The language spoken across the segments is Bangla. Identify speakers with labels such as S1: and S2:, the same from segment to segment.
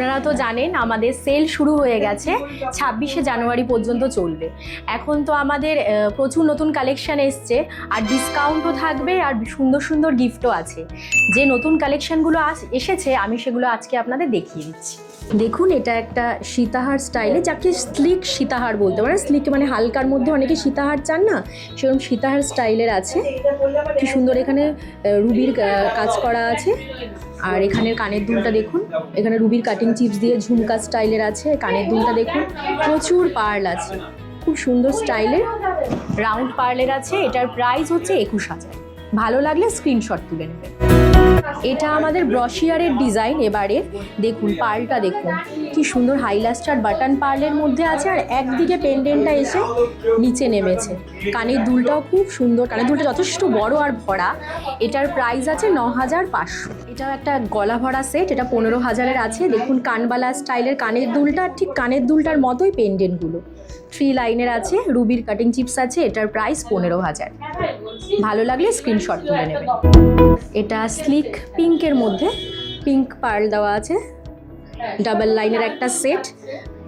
S1: আপনারা তো জানেন আমাদের সেল শুরু হয়ে গেছে, 26শে জানুয়ারি পর্যন্ত চলবে। এখন তো আমাদের প্রচুর নতুন কালেকশান এসছে, আর ডিসকাউন্টও থাকবে, আর সুন্দর সুন্দর গিফটও আছে। যে নতুন কালেকশানগুলো এসেছে আমি সেগুলো আজকে আপনাদের দেখিয়ে দিচ্ছি। দেখুন, এটা একটা সীতাহার স্টাইলে, যাকে স্লিক সীতাহার বলতে পারে। স্লিক মানে হালকার মধ্যে অনেকে সীতাহার চান না, সেরকম সীতাহার স্টাইলের আছে। কি সুন্দর এখানে রুবির কাজ করা আছে। আর এখানের কানের দুলটা দেখুন, এখানে রুবির কাটিং চিপস দিয়ে ঝুমকা স্টাইলের আছে। কানের দুলটা দেখুন, প্রচুর পার্ল আছে, খুব সুন্দর স্টাইলের রাউন্ড পার্লের আছে। এটার প্রাইস হচ্ছে 21,000। ভালো লাগলে স্ক্রিনশট তুলে নেবেন। এটা আমাদের ব্রশিয়ারের ডিজাইন। এবারে দেখুন পার্লটা দেখুন, কি সুন্দর হাইলাস্টার বাটন পার্লের মধ্যে আছে, আর একদিকে পেন্ডেন্টটা এসে নিচে নেমেছে। কানের দুলটাও খুব সুন্দর, কানের দুলটা যথেষ্ট বড় আর ভরা। এটার প্রাইস আছে 9,500। এটাও একটা গলা ভরা সেট, এটা 15,000-এর আছে। দেখুন কানবালা স্টাইলের কানের দুলটা, ঠিক কানের দুলটার মতোই পেন্ডেন্টগুলো 3 লাইনের আছে। রুবির কাটিং চিপস আছে। এটার প্রাইস 15,000। ভালো লাগলে স্ক্রিনশট তুলে নেবেন। এটা স্লিক পিঙ্কের মধ্যে পিঙ্ক পার্ল দেওয়া আছে, ডাবল লাইনের একটা সেট।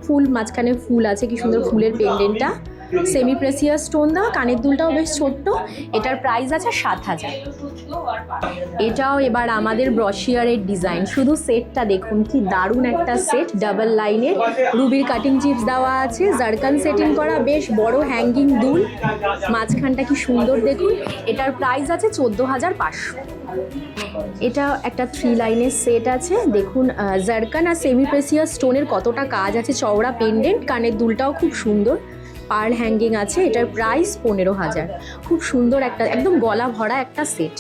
S1: ফুল মাঝখানে ফুল আছে, কি সুন্দর ফুলের পেন্ডেন্টটা। সেমি প্রেসিয়াস স্টোন দেওয়া, কানের দুলটাও বেশ ছোট্ট। এটার প্রাইস আছে 7,000। এটাও এবার আমাদের ব্রশিয়ারের ডিজাইন। শুধু সেটটা দেখুন, কি দারুণ একটা সেট। ডাবল লাইনের রুবির কাটিং চিপস দেওয়া আছে, জারকান সেটিং করা, বেশ বড় হ্যাঙ্গিং দুল, মাঝখানটা কি সুন্দর দেখুন। এটার প্রাইস আছে 14,500। এটা একটা 3 লাইনের সেট আছে। দেখুন জারকান আর সেমি প্রেসিয়াস স্টোনের কতটা কাজ আছে, চওড়া পেন্ডেন্ট, কানের দুলটাও খুব সুন্দর, পার্ল হ্যাঙ্গিং আছে। এটার প্রাইস 15,000। খুব সুন্দর একটা একদম গলা ভরা একটা সেট।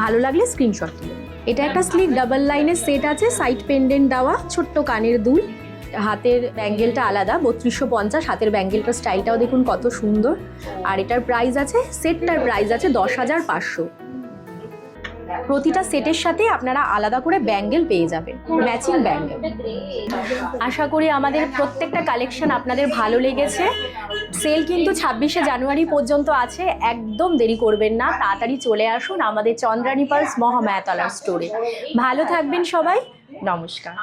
S1: ভালো লাগলে স্ক্রিনশট তুলে। এটা একটা স্লিক ডাবল লাইনের সেট আছে, সাইড পেন্ডেন্ট দেওয়া, ছোট্ট কানের দুল, হাতের ব্যাঙ্গেলটা আলাদা 3250। হাতের ব্যাঙ্গেলটার স্টাইলটাও দেখুন কত সুন্দর। আর এটার প্রাইস আছে, সেটটার প্রাইস আছে 10,500। প্রতিটা সেটের সাথে আপনারা আলাদা করে ব্যাঙ্গেল পেয়ে যাবেন, ম্যাচিং ব্যাঙ্গেল। আশা করি আমাদের প্রত্যেকটা কালেকশন আপনাদের ভালো লেগেছে। সেল কিন্তু 26শে জানুয়ারি পর্যন্ত আছে, একদম দেরি করবেন না, তাড়াতাড়ি চলে আসুন আমাদের চন্দ্রানী পার্লস মহামায়াতলার স্টোরে। ভালো থাকবেন সবাই, নমস্কার।